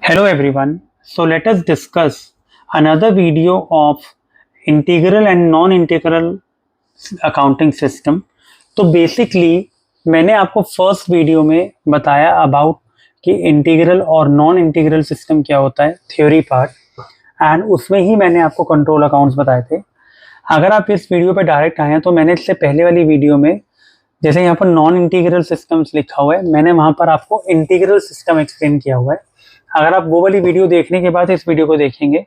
Hello everyone. So let us discuss another video of integral and non-integral accounting system. तो basically मैंने आपको first video में बताया about कि इंटीग्रल और नॉन इंटीग्रल सिस्टम क्या होता है, थ्योरी पार्ट, एंड उसमें ही मैंने आपको कंट्रोल अकाउंट्स बताए थे. अगर आप इस वीडियो पे डायरेक्ट आए हैं तो मैंने इससे पहले वाली वीडियो में जैसे यहाँ पर नॉन इंटीग्रल सिस्टम्स लिखा हुआ है, मैंने वहाँ पर आपको इंटीग्रल सिस्टम एक्सप्लेन किया हुआ है. अगर आप वो वाली वीडियो देखने के बाद इस वीडियो को देखेंगे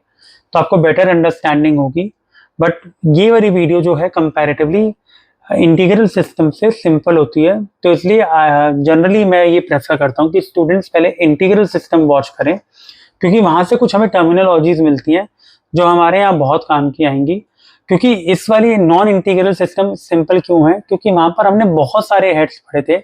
तो आपको बेटर अंडरस्टैंडिंग होगी. बट ये वाली वीडियो जो है कंपैरेटिवली इंटीग्रल सिस्टम से सिंपल होती है, तो इसलिए जनरली मैं ये प्रेफर करता हूँ कि स्टूडेंट्स पहले इंटीग्रल सिस्टम वॉच करें, क्योंकि वहाँ से कुछ हमें टर्मिनोलॉजीज मिलती हैं जो हमारे यहाँ बहुत काम की आएंगी. क्योंकि इस वाली नॉन इंटीग्रल सिस्टम सिंपल क्यों है, क्योंकि वहाँ पर हमने बहुत सारे हेड्स पढ़े थे.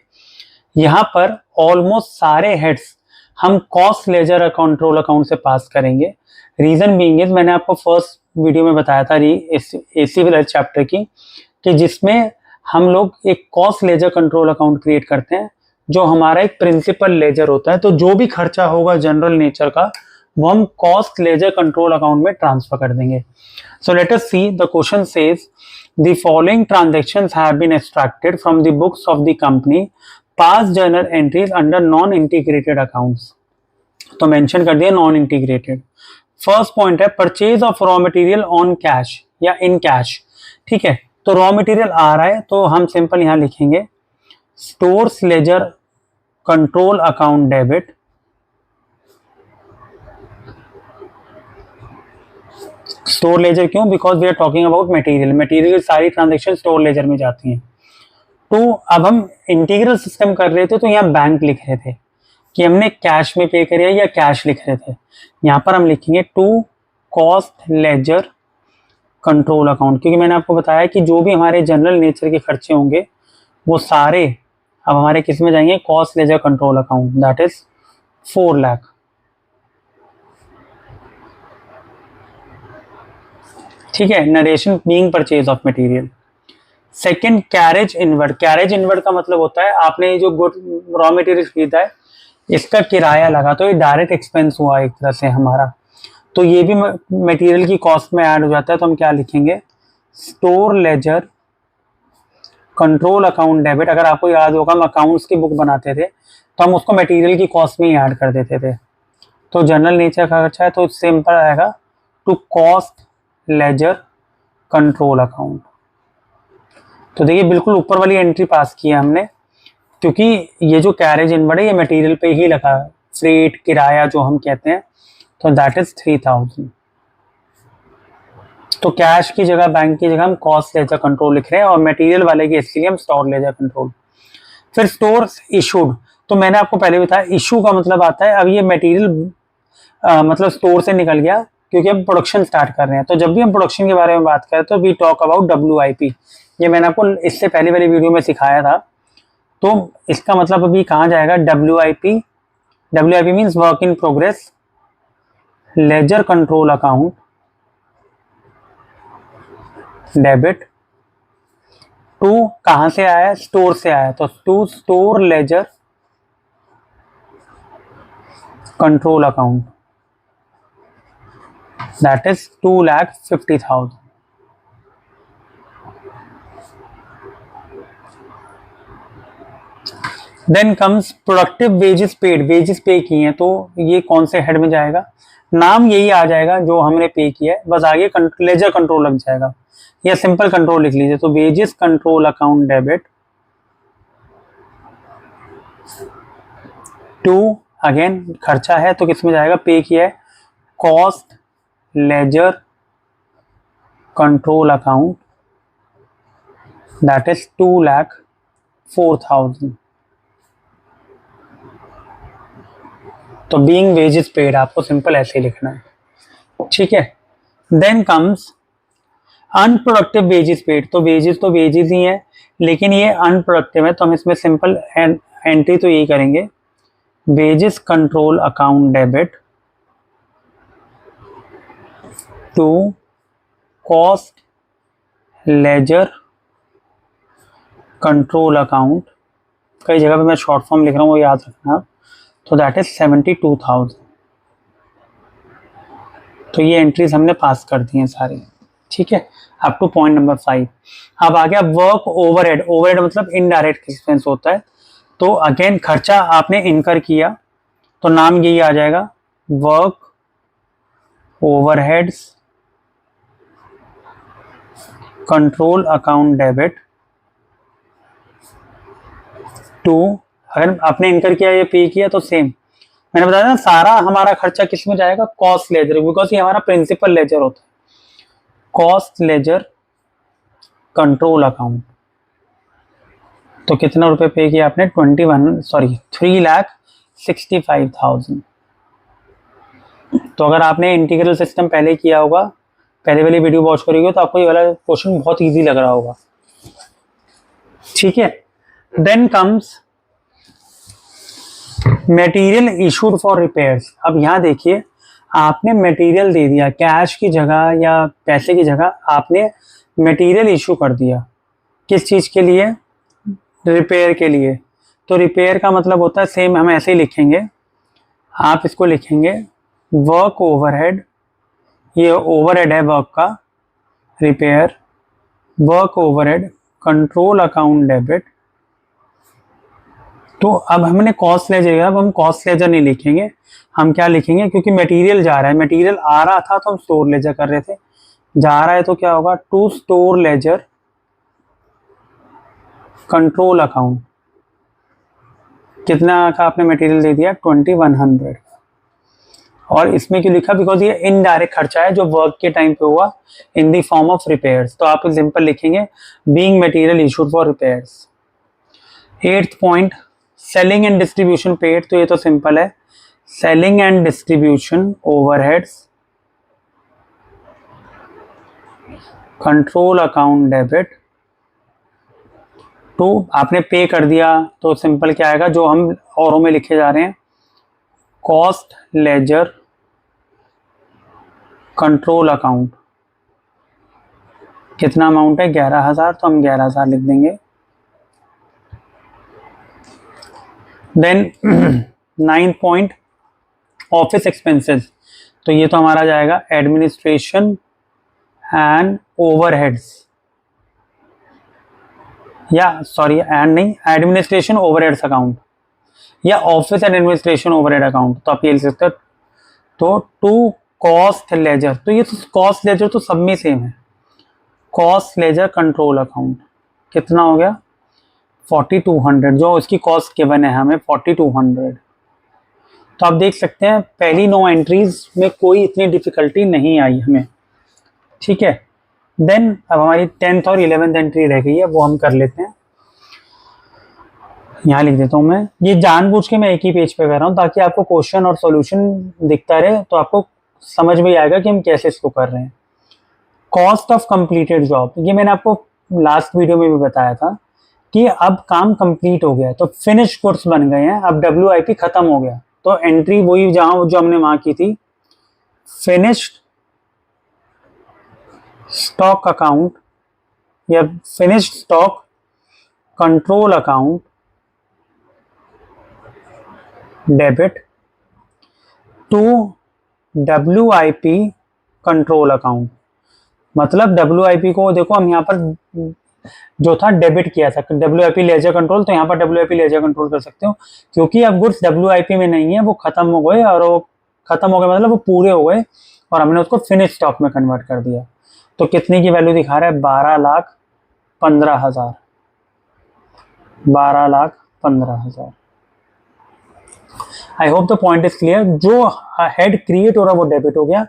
यहाँ पर ऑलमोस्ट सारे हेड्स हम कॉस्ट लेजर कंट्रोल अकाउंट से पास करेंगे. रीजन बीइंग इज, मैंने आपको फर्स्ट वीडियो में बताया था एसी वाले चैप्टर की, कि जिसमें हम लोग एक cost ledger control account create करते हैं जो हमारा एक प्रिंसिपल लेजर होता है. तो जो भी खर्चा होगा जनरल नेचर का वो हम कॉस्ट लेजर कंट्रोल अकाउंट में ट्रांसफर कर देंगे. So let us see, the question says the following transactions have been extracted from the books of the company, pass journal entries under non integrated accounts. तो mention कर दिया non integrated. First point है purchase of raw material on cash या in cash. ठीक है, तो raw material आ रहा है तो हम सिंपल यहां लिखेंगे stores ledger control account debit. Store ledger क्यों? Because we are talking about material. Material की सारी ट्रांजेक्शन स्टोर लेजर में जाती हैं. तो अब हम इंटीग्रल सिस्टम कर रहे थे तो यहाँ बैंक लिख रहे थे कि हमने कैश में पे करिए या कैश लिख रहे थे. यहाँ पर हम लिखेंगे to cost ledger control account, क्योंकि मैंने आपको बताया कि जो भी हमारे जनरल नेचर के खर्चे होंगे वो सारे अब हमारे किस में जाएंगे, cost ledger control account. That is 4 lakh. ठीक है, narration being purchase of material. Second, carriage inward. Carriage inward का मतलब होता है आपने जो गुड रॉ मटेरियल खरीदा है इसका किराया लगा, तो ये डायरेक्ट एक्सपेंस हुआ एक तरह से हमारा, तो ये भी मटेरियल की कॉस्ट में ऐड हो जाता है. तो हम क्या लिखेंगे, store ledger control account debit. अगर आपको याद होगा हम अकाउंट्स की बुक बनाते थे तो हम उसको मटेरियल की कॉस्ट में ही ऐड कर देते थे. तो जनरल नेचर का खर्चा है तो सिंपल आएगा to cost ledger control account. तो देखिए बिल्कुल ऊपर वाली एंट्री पास की है हमने, क्योंकि ये जो कैरेज इनवर्ड है ये मटेरियल पे ही लगा है, फ्रेट किराया जो हम कहते हैं. तो दैट इज 3000. तो कैश की जगह, बैंक की जगह हम कॉस्ट लेजर कंट्रोल लिख रहे हैं और मटेरियल वाले की इसके लिए हम स्टोर लेजर कंट्रोल. फिर स्टोर इशूड. तो मैंने आपको पहले बताया इशू का मतलब आता है अब ये मटेरियल मतलब स्टोर से निकल गया क्योंकि हम प्रोडक्शन स्टार्ट कर रहे हैं. तो जब भी हम प्रोडक्शन के बारे में बात करें तो वी टॉक अबाउट WIP. ये मैंने आपको इससे पहले वाली वीडियो में सिखाया था. तो इसका मतलब अभी कहाँ जाएगा, WIP. WIP means work in progress ledger control account debit. To कहाँ से आया, स्टोर से आया, तो to store ledger control account. That is 2,50,000. Then comes productive wages paid. Wages pay किए हैं तो ये कौन से हेड में जाएगा, नाम यही आ जाएगा जो हमने पे किया है, बस आगे लेजर कंट्रोल लग जाएगा या सिंपल कंट्रोल लिख लीजिए. तो wages control account debit. To again खर्चा है तो किस में जाएगा, पे किया है, cost ledger control account. That is 2,04,000. तो बीइंग वेजेस पेड आपको सिंपल ऐसे ही लिखना है. ठीक है. Then comes unproductive wages paid. तो वेजेस ही है लेकिन ये अनप्रोडक्टिव है, तो हम इसमें सिंपल एंट्री तो यही करेंगे, wages control account debit to cost ledger control account. कई जगह पे मैं शॉर्ट फॉर्म लिख रहा हूँ वो याद रखना. तो दैट इज 72,000. तो ये एंट्रीज हमने पास कर दी हैं सारी, ठीक है, अप टू पॉइंट नंबर 5। अब आ गया वर्क ओवरहेड। ओवरहेड मतलब इनडायरेक्ट एक्सपेंस होता है। तो अगेन खर्चा आपने इनकर किया तो नाम यही आ जाएगा, work overheads control account debit to, अगर आपने इनकर किया या पे किया तो सेम, मैंने बताया ना सारा हमारा खर्चा किस में जाएगा, कॉस्ट लेजर, बिकॉज ये हमारा प्रिंसिपल लेजर होता है। कॉस्ट लेजर कंट्रोल अकाउंट, तो कितना रुपए पे किया आपने, 3,65,000। तो अगर आपने इंटीग्रल सिस्टम पहले किया होगा, पहले वाली वीडियो वॉच करोगे तो आपको ये वाला क्वेश्चन बहुत इजी लग रहा होगा, ठीक है। Then comes material issued for repairs. अब यहाँ देखिए, आपने मटेरियल दे दिया, कैश की जगह या पैसे की जगह आपने मटेरियल इशू कर दिया, किस चीज़ के लिए, रिपेयर के लिए। तो रिपेयर का मतलब होता है, सेम हम ऐसे ही लिखेंगे, आप इसको लिखेंगे वर्क ओवरहेड, ये ओवरहेड है वर्क का, repair work overhead control account debit. तो अब हमने कॉस्ट लेजर, अब हम कॉस्ट लेजर नहीं लिखेंगे, हम क्या लिखेंगे, क्योंकि मटेरियल जा रहा है, मटेरियल आ रहा था तो हम स्टोर लेजर कर रहे थे, जा रहा है तो क्या होगा, to store ledger control account. कितना का आपने मटेरियल दे दिया, 2100। और इसमें क्यों लिखा, बिकॉज ये इनडायरेक्ट खर्चा है जो वर्क के टाइम पे हुआ in the form of repairs. तो आप सिंपल लिखेंगे being material issued for repairs. 8th point, selling and distribution paid. तो ये तो सिंपल है, selling and distribution overheads control account debit to, आपने पे कर दिया तो सिंपल क्या आएगा, जो हम औरों में लिखे जा रहे हैं, कॉस्ट लेजर कंट्रोल अकाउंट। कितना अमाउंट है, 11,000, तो हम 11,000 लिख देंगे। Then 9th point, office expenses. तो ये तो हमारा जाएगा एडमिनिस्ट्रेशन एंड ओवरहेड्स, या सॉरी एंड नहीं, एडमिनिस्ट्रेशन ओवरहेड्स अकाउंट या office and administration overhead account, तो आप ये लिख सकते हो। तो टू कॉस्ट लेजर, तो ये तो कॉस्ट लेजर तो सब में सेम है, कॉस्ट लेजर कंट्रोल अकाउंट। कितना हो गया, 4200, जो इसकी कॉस्ट गिवन है हमें 4200। तो आप देख सकते हैं पहली 9 एंट्रीज में कोई इतनी डिफिकल्टी नहीं आई हमें, ठीक है। देन अब हमारी 10th और 11th एंट्री रह गई है, वो हम कर लेते हैं। यहाँ लिख देता हूँ मैं, ये जानबूझ के मैं एक ही पेज पे कर रहा हूँ ताकि आपको क्वेश्चन और सॉल्यूशन दिखता रहे, तो आपको समझ में आएगा कि हम कैसे इसको कर रहे हैं। कॉस्ट ऑफ कंप्लीटेड जॉब, ये मैंने आपको लास्ट वीडियो में भी बताया था कि अब काम कंप्लीट हो गया, तो फिनिश गुड्स बन गए हैं, अब WIP खत्म हो गया, तो एंट्री वही जहां जो हमने वहां की थी, फिनिश्ड स्टॉक अकाउंट या finished stock control account debit to WIP control account. मतलब WIP को देखो, हम यहाँ पर जो था डेबिट किया था, WIP लेजर कंट्रोल, तो यहाँ पर WIP लेजर कंट्रोल कर सकते हो, क्योंकि अब गुड्स WIP में नहीं है, वो खत्म हो गए, और वो खत्म हो गए मतलब वो पूरे हो गए, और हमने उसको फिनिश स्टॉक में कन्वर्ट कर दिया। तो कितने की वैल्यू दिखा रहा है, 12,15,000, 12,15,000। I hope the point is clear. जो हेड क्रिएट हो रहा है वो डेबिट हो गया,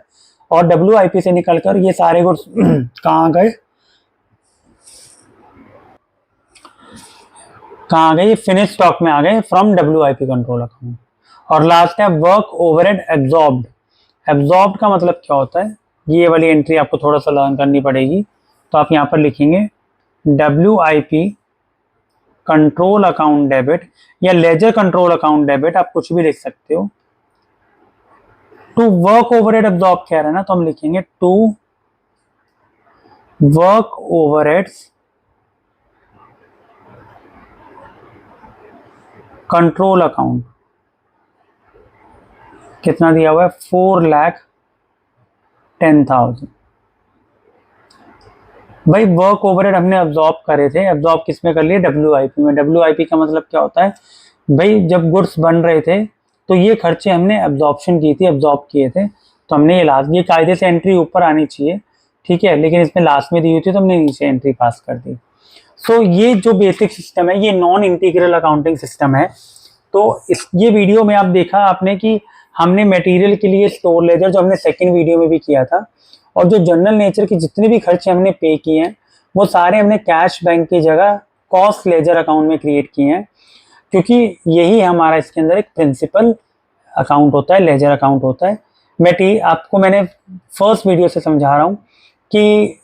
और WIP से निकलकर ये सारे गुड्स कहाँ गए, कहाँ गए, फिनिश स्टॉक में आ गए फ्रॉम WIP कंट्रोल अकाउंट। और लास्ट है वर्क ओवरहेड एब्जॉर्ब्ड। एब्जॉर्ब्ड का मतलब क्या होता है, ये वाली एंट्री आपको थोड़ा सा लर्न करनी पड़ेगी, तो आप यहाँ पर लिखेंगे WIP कंट्रोल अकाउंट डेबिट या लेजर कंट्रोल अकाउंट डेबिट, आप कुछ भी लिख सकते हो। टू वर्क ओवरहेड एब्जॉर्ब कह रहा है ना, तो हम लिखेंगे to work overheads control account. कितना दिया हुआ है, 4,00,000 10,000। भाई वर्क ओवरहेड हमने अब्जॉर्ब करे थे, अब्जॉर्ब किस में कर लिए, WIP में। WIP का मतलब क्या होता है भाई, जब गुड्स बन रहे थे तो ये खर्चे हमने अब्जॉर्प्शन की थी, अब्जॉर्ब किए थे, तो हमने ये लास्ट, ये कायदे से एंट्री ऊपर आनी चाहिए, ठीक है, लेकिन इसमें लास्ट में दी हुई थी तो हमने नीचे एंट्री पास कर दी। सो ये जो बेसिक सिस्टम है ये नॉन इंटीग्रल अकाउंटिंग सिस्टम है। तो इस ये वीडियो में आप देखा आपने कि हमने मटेरियल के लिए स्टोर लेजर, जो हमने सेकंड वीडियो में भी किया था, और जो जनरल नेचर की जितने भी खर्चे हमने पे किए हैं वो सारे हमने कैश बैंक की जगह कॉस्ट लेजर अकाउंट में क्रिएट किए हैं, क्योंकि यही हमारा इसके अंदर एक प्रिंसिपल अकाउंट होता है, लेजर अकाउंट होता है। आपको मैंने फर्स्ट वीडियो से समझा रहा हूँ कि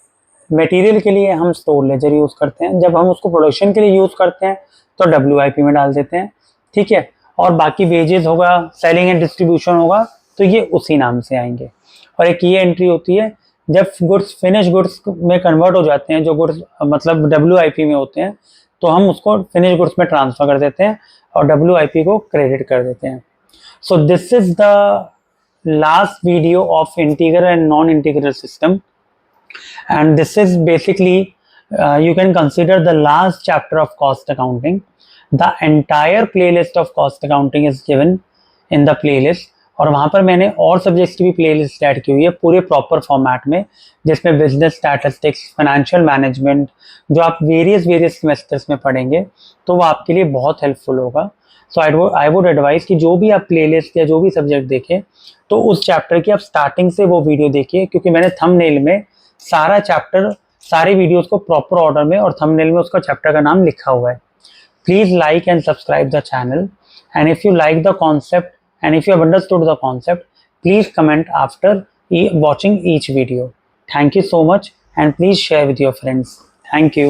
मटेरियल के लिए हम स्टोर लेजर यूज़ करते हैं, जब हम उसको प्रोडक्शन के लिए यूज़ करते हैं तो WIP में डाल देते हैं, ठीक है, और बाकी वेजेस होगा, सेलिंग एंड डिस्ट्रीब्यूशन होगा, तो ये उसी नाम से आएंगे। और एक ये एंट्री होती है जब गुड्स फिनिश गुड्स में कन्वर्ट हो जाते हैं, जो गुड्स मतलब WIP में होते हैं, तो हम उसको फिनिश गुड्स में ट्रांसफर कर देते हैं और WIP को क्रेडिट कर देते हैं। So this is the last video of integral and non integral system, and this is basically you can consider the last chapter of cost accounting. The entire playlist of cost accounting is given in the playlist, और वहाँ पर मैंने और subjects की भी playlist add की हुई है पूरे प्रॉपर फॉर्मेट में, जिसमें बिजनेस स्टैटिस्टिक्स, फाइनेंशियल मैनेजमेंट, जो आप वेरियस सेमेस्टर्स में पढ़ेंगे, तो वो आपके लिए बहुत हेल्पफुल होगा। सो आई वुड एडवाइस कि जो भी आप प्लेलिस्ट या जो भी सब्जेक्ट देखें तो उस चैप्टर की आप स्टार्टिंग से वो वीडियो देखिए, क्योंकि मैंने थंबनेल में सारा चैप्टर, सारे वीडियोस को प्रॉपर ऑर्डर में और थंबनेल में उसका चैप्टर का नाम लिखा हुआ है। Please like and subscribe the channel, and if you like the concept and if you have understood the concept, please comment after watching each video. Thank you so much, and please share with your friends. Thank you.